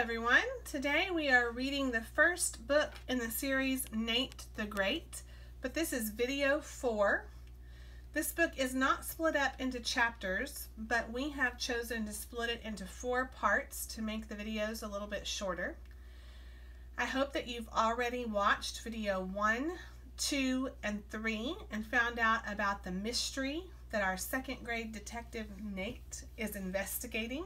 everyone. Today we are reading the first book in the series Nate the Great, but this is video 4. This book is not split up into chapters, but we have chosen to split it into 4 parts to make the videos a little bit shorter. I hope that you've already watched video 1, 2, and 3 and found out about the mystery that our 2nd grade detective Nate is investigating.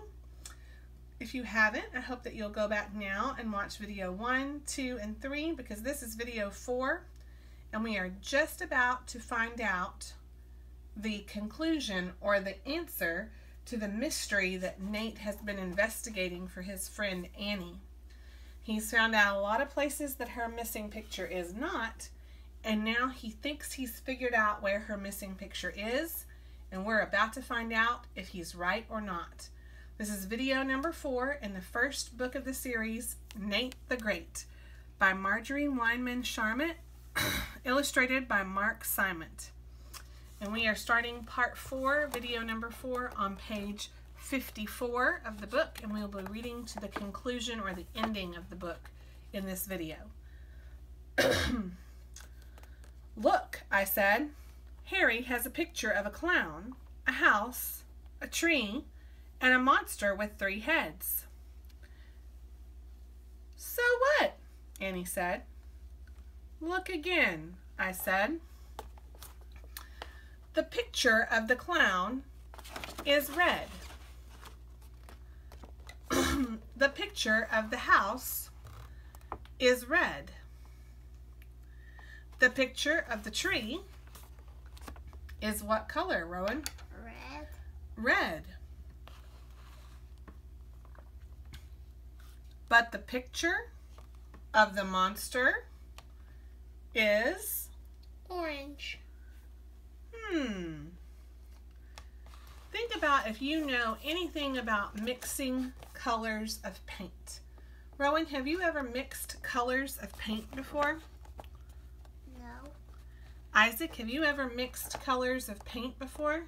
If you haven't, I hope that you'll go back now and watch video 1, 2, and 3 because this is video 4 and we are just about to find out the conclusion or the answer to the mystery that Nate has been investigating for his friend Annie. He's found out a lot of places that her missing picture is not, and now he thinks he's figured out where her missing picture is, and we're about to find out if he's right or not. This is video number 4 in the first book of the series, Nate the Great, by Marjorie Weinman Charmant, illustrated by Mark Simont. And we are starting part 4, video number 4, on page 54 of the book, and we'll be reading to the conclusion or the ending of the book in this video. Look, I said. Harry has a picture of a clown, a house, a tree, and a monster with 3 heads. So what? Annie said. Look again, I said. The picture of the clown is red. The picture of the house is red. The picture of the tree is what color, Rowan? Red. Red. But the picture of the monster is Orange. Think about if you know anything about mixing colors of paint. Rowan, have you ever mixed colors of paint before? No. Isaac, have you ever mixed colors of paint before?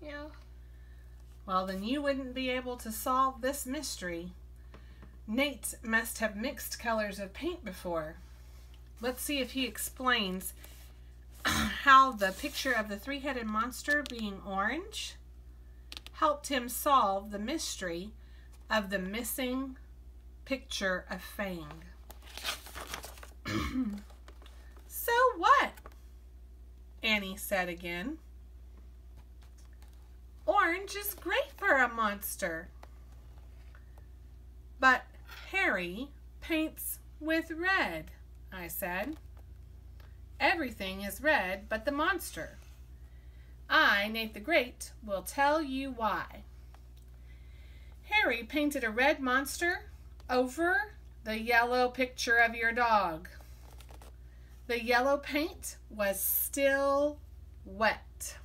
No. Well, then you wouldn't be able to solve this mystery. Nate must have mixed colors of paint before. Let's see if he explains how the picture of the 3-headed monster being orange helped him solve the mystery of the missing picture of Fang. So what? Annie said again. Orange is great for a monster. But Harry paints with red, I said. Everything is red but the monster. I, Nate the Great, will tell you why. Harry painted a red monster over the yellow picture of your dog. The yellow paint was still wet.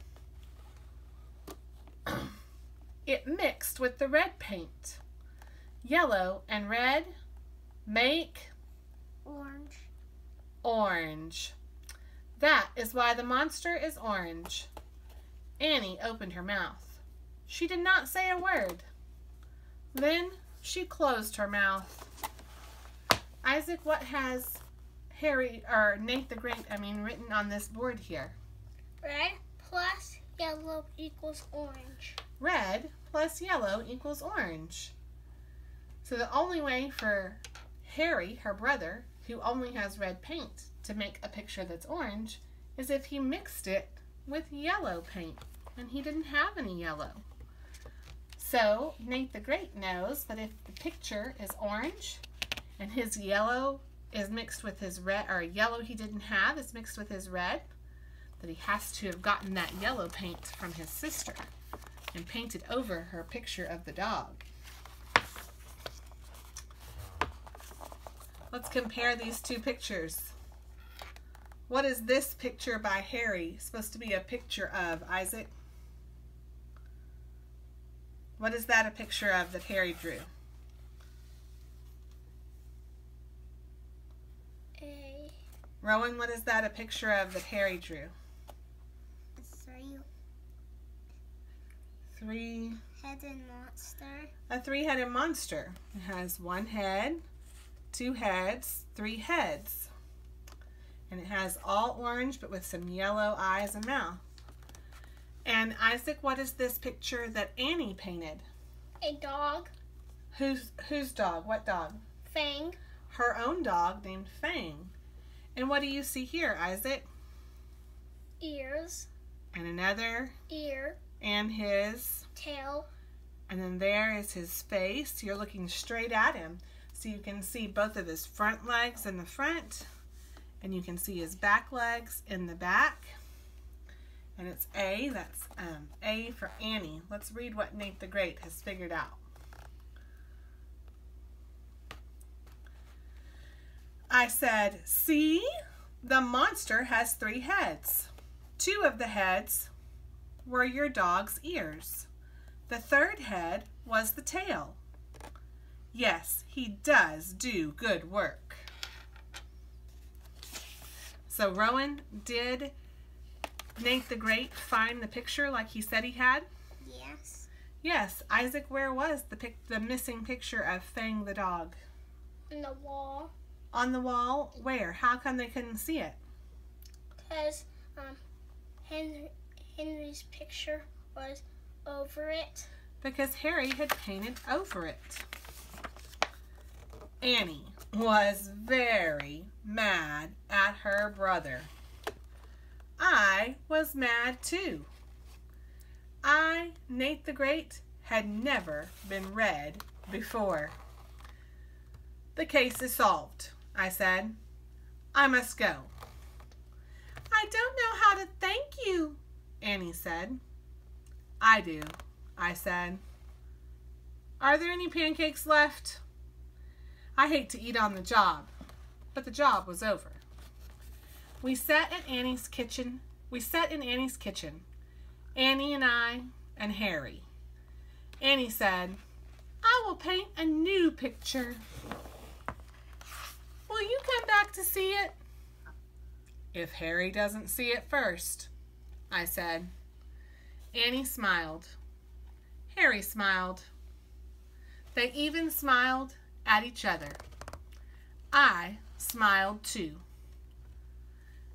It mixed with the red paint. Yellow and red make Orange. Orange. That is why the monster is orange. Annie opened her mouth. She did not say a word. Then she closed her mouth. Isaac, what has Nate the Great, written on this board here? Red plus yellow equals orange. Red plus yellow equals orange. So the only way for Harry, her brother, who only has red paint, to make a picture that's orange is if he mixed it with yellow paint, and he didn't have any yellow. So Nate the Great knows that if the picture is orange and his yellow is mixed with his red, or yellow he didn't have is mixed with his red, that he has to have gotten that yellow paint from his sister and painted over her picture of the dog. Let's compare these 2 pictures. What is this picture by Harry supposed to be a picture of, Isaac? What is that a picture of that Harry drew? Rowan, what is that a picture of that Harry drew? 3 3 three-headed monster. A three-headed monster. It has one head, two heads, three heads. And it has all orange but with some yellow eyes and mouth. And Isaac, what is this picture that Annie painted? A dog. Whose dog? What dog? Fang. Her own dog named Fang. And what do you see here, Isaac? Ears. And another Ear. and his tail. And then there is his face. You're looking straight at him. So you can see both of his front legs in the front. And you can see his back legs in the back. And it's A. That's A for Annie. Let's read what Nate the Great has figured out. I said, see, the monster has three heads. Two of the heads were your dog's ears. The third head was the tail. Yes, he does do good work. So Rowan, did Nate the Great find the picture like he said he had? Yes. Yes. Isaac, where was the missing picture of Fang the dog? On the wall. On the wall? Where? How come they couldn't see it? Because Henry's picture was over it. Because Harry had painted over it. Annie was very mad at her brother. I was mad too. I, Nate the Great, had never been read before. The case is solved, I said. I must go. I don't know how to thank you, Annie said. I do, I said. Are there any pancakes left? I hate to eat on the job, but the job was over. We sat in Annie's kitchen. Annie and I and Harry. Annie said, I will paint a new picture. Will you come back to see it? If Harry doesn't see it first, I said. Annie smiled. Harry smiled. They even smiled at each other. I smiled too.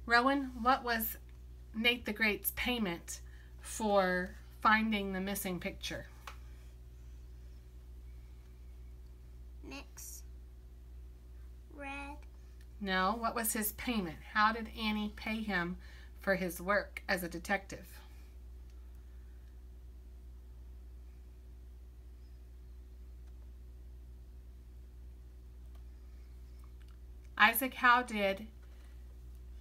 Rowan, what was Nate the Great's payment for finding the missing picture? Mix. Red. No, what was his payment? How did Annie pay him for his work as a detective? Isaac, how did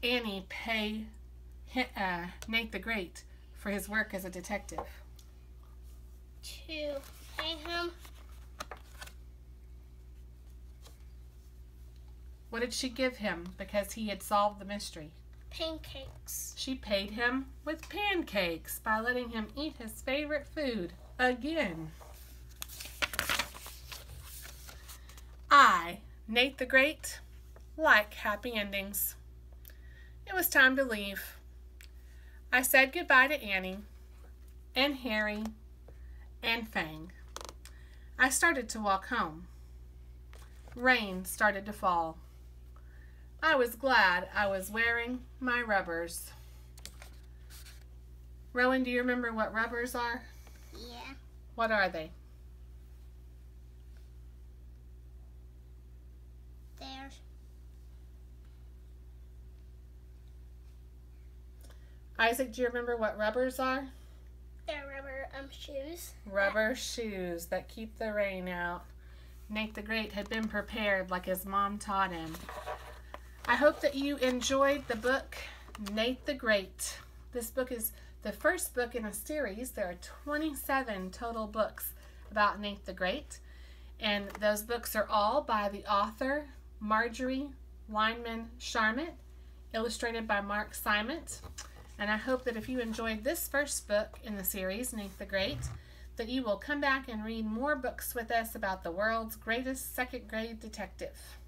Annie pay Nate the Great for his work as a detective? To pay him. What did she give him because he had solved the mystery? Pancakes. She paid him with pancakes by letting him eat his favorite food again. I, Nate the Great, like happy endings. It was time to leave. I said goodbye to Annie and Harry and Fang. I started to walk home. Rain started to fall. I was glad I was wearing my rubbers. Rowan, do you remember what rubbers are? Yeah. What are they? There's. Isaac, do you remember what rubbers are? They're rubber shoes. Rubber shoes that keep the rain out. Nate the Great had been prepared like his mom taught him. I hope that you enjoyed the book, Nate the Great. This book is the first book in a series. There are 27 total books about Nate the Great. And those books are all by the author, Marjorie Weinman Charmant, illustrated by Mark Simont. And I hope that if you enjoyed this first book in the series, Nate the Great, that you will come back and read more books with us about the world's greatest second grade detective.